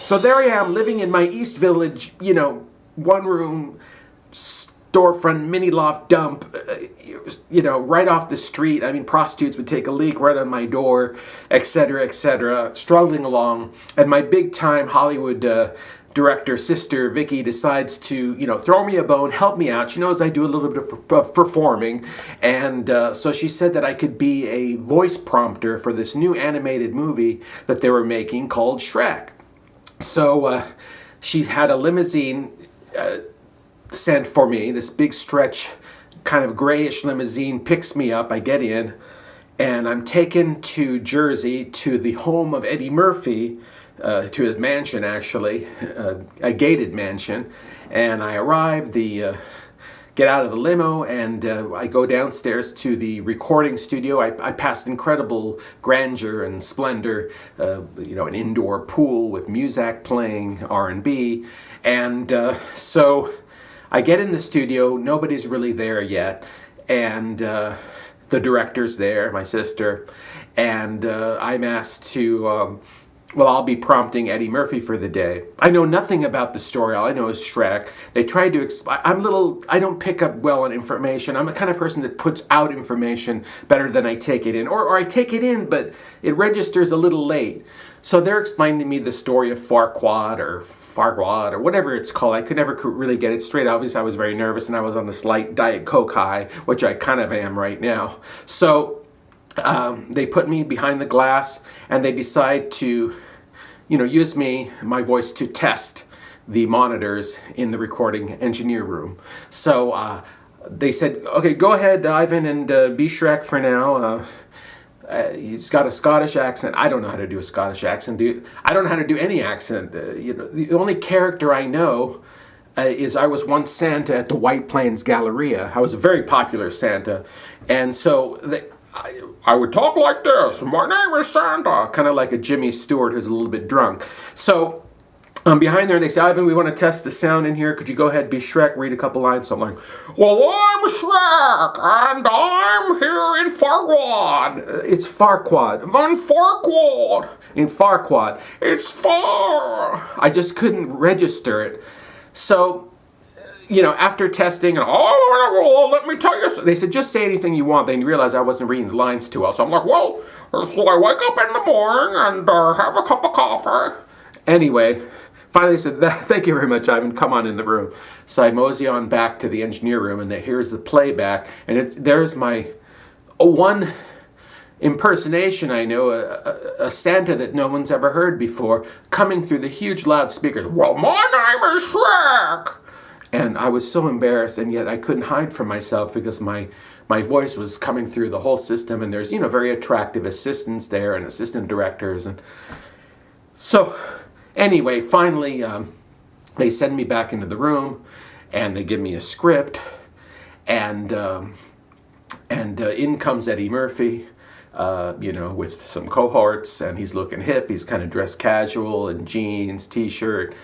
So there I am, living in my East Village, one-room storefront mini loft dump, right off the street. I mean, prostitutes would take a leak right on my door, etc., struggling along. And my big-time Hollywood director sister, Vicky, decides to, throw me a bone, help me out. She knows I do a little bit of performing. And so she said that I could be a voice prompter for this new animated movie that they were making called Shrek. So she had a limousine sent for me, this big stretch, kind of grayish limousine picks me up. I get in, and I'm taken to Jersey, to the home of Eddie Murphy, to his mansion, actually, a gated mansion. And I arrive, get out of the limo, and I go downstairs to the recording studio. I passed incredible grandeur and splendor, an indoor pool with Muzak playing R&B. And so I get in the studio, nobody's really there yet, and the director's there, my sister, and I'm asked to, I'll be prompting Eddie Murphy for the day. I know nothing about the story, all I know is Shrek. They tried to, I don't pick up well on information. I'm the kind of person that puts out information better than I take it in, or I take it in, but it registers a little late. So they're explaining to me the story of Farquaad or whatever it's called. I could never really get it straight. Obviously, I was very nervous, and I was on a slight Diet Coke high, which I kind of am right now. So they put me behind the glass, and they decide to, use my voice to test the monitors in the recording engineer room. So they said, okay, go ahead, Ivan, and be Shrek for now. He's got a Scottish accent. I don't know how to do a Scottish accent. I don't know how to do any accent. The only character I know is I was once Santa at the White Plains Galleria. I was a very popular Santa. And so I would talk like this. My name is Santa. Kind of like a Jimmy Stewart who's a little bit drunk. So I'm behind there, and they say, Ivan, we want to test the sound in here. Could you go ahead, be Shrek, read a couple lines? So I'm like, well, I'm Shrek, and I'm here in Farquaad. It's Farquaad. Von Farquaad. In Farquaad. It's far. I just couldn't register it. So, after testing, let me tell you. They said, just say anything you want. They realized I wasn't reading the lines too well. So I'm like, well, I wake up in the morning and have a cup of coffee. Anyway, finally, they said, thank you very much, Ivan. Come on in the room. So I mosey on back to the engineer room, and here's the playback. And there's my one impersonation I know, a Santa that no one's ever heard before, coming through the huge loudspeakers. Well, my name is Shrek. And I was so embarrassed, and yet I couldn't hide from myself because my voice was coming through the whole system. And there's, very attractive assistants there and assistant directors. And so anyway, finally, they send me back into the room, and they give me a script, and in comes Eddie Murphy, with some cohorts, and he's looking hip. He's kind of dressed casual in jeans, t-shirt,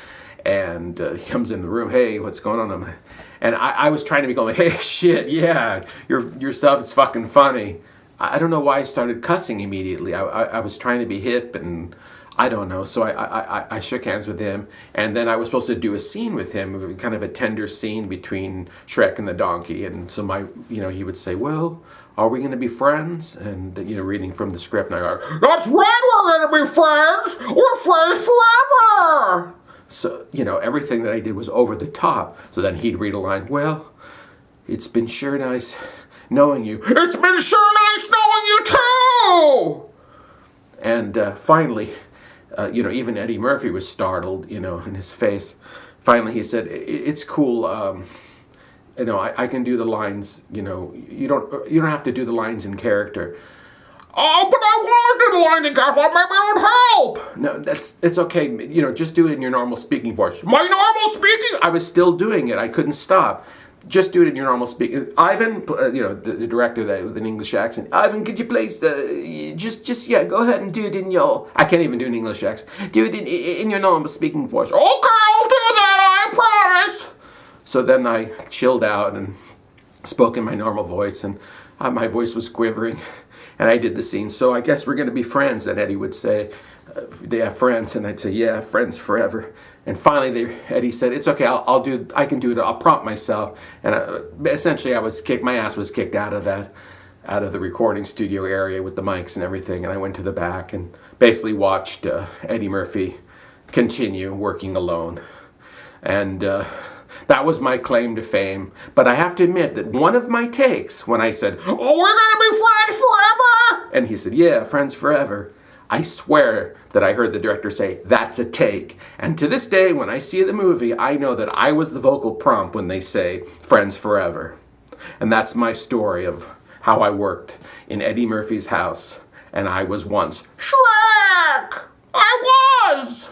and he comes in the room. Hey, what's going on? And I was trying to be going, hey, shit, yeah, your stuff is fucking funny. I don't know why I started cussing immediately. I was trying to be hip, and I don't know. So I shook hands with him, and then I was supposed to do a scene with him, kind of a tender scene between Shrek and the donkey. And so he would say, well, are we going to be friends? And, reading from the script, and I go, that's right, we're going to be friends. We're friends forever. So, everything that I did was over the top. So then he'd read a line, well, it's been sure nice knowing you. It's been sure nice knowing you too! And finally, even Eddie Murphy was startled, in his face. Finally, he said, it's cool. I can do the lines, you don't have to do the lines in character. Oh, but I want to do the lines in character. Maybe it would help. No, it's okay. Just do it in your normal speaking voice. My normal speaking? I was still doing it. I couldn't stop. Just do it in your normal speaking. Ivan, the director with an English accent. Ivan, could you please, go ahead and do it in your... I can't even do an English accent. Do it in your normal speaking voice. Okay, I'll do that, I promise. So then I chilled out and spoke in my normal voice, and my voice was quivering, and I did the scene. So I guess we're going to be friends, and Eddie would say, they have friends, and I'd say, yeah, friends forever. And finally, Eddie said, it's okay, I can do it. I'll prompt myself. And essentially, my ass was kicked out of the recording studio area with the mics and everything. And I went to the back and basically watched Eddie Murphy continue working alone. And that was my claim to fame. But I have to admit that one of my takes, when I said, oh, we're gonna be friends forever, and he said, yeah, friends forever, I swear that I heard the director say, that's a take. And to this day, when I see the movie, I know that I was the vocal prompt when they say, friends forever. And that's my story of how I worked in Eddie Murphy's house. And I was once Shrek! I was!